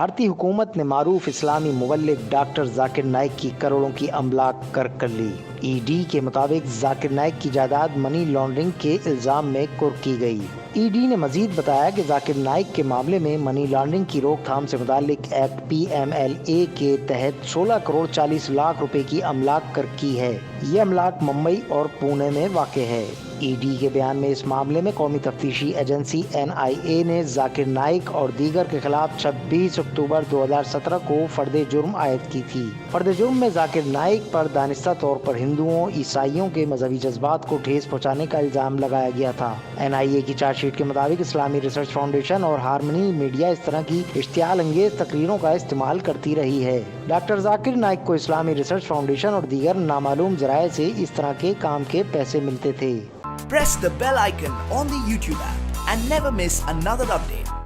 بھارتی حکومت نے معروف اسلامی مبلغ ڈاکٹر ذاکر نائک کی کروڑوں کی املاک کر لی۔ ای ڈی کے مطابق ذاکر نائک کی جائیداد منی لانڈرنگ کے الزام میں کُرک کی گئی۔ ای ڈی نے مزید بتایا کہ ذاکر نائک کے معاملے میں منی لانڈرنگ کی روک تھام سے متعلق ایکٹ PMLA کے تحت 16 کروڑ 40 لاکھ روپے کی املاک کر کی ہے۔ یہ املاک ممبئی اور پونے میں واقع ہے۔ ای ڈی کے بیان میں اس معاملے میں قومی تفتیشی ایجنسی NIA نے ذاکر نائک اور دیگر کے خلاف 26 اکتوبر 2017 کو فرد جرم عائد کی تھی۔ فرد جرم میں ذاکر نائک پر دانستہ طور پر ہندوؤں، عیسائیوں کے مذہبی جذبات کو ٹھیس پہنچانے کا الزام لگایا گیا تھا۔ NIA کی چارج شیٹ کے مطابق اسلامی ریسرچ فاؤنڈیشن اور ہارمنی میڈیا اس طرح کی اشتعال انگیز تقریروں کا استعمال کرتی رہی ہے۔ ڈاکٹر ذاکر نائک کو اسلامی ریسرچ فاؤنڈیشن اور دیگر نامعلوم ذرائع سے اس طرح کے کام کے پیسے ملتے تھے۔ Press the bell icon on the YouTube app and never miss another update.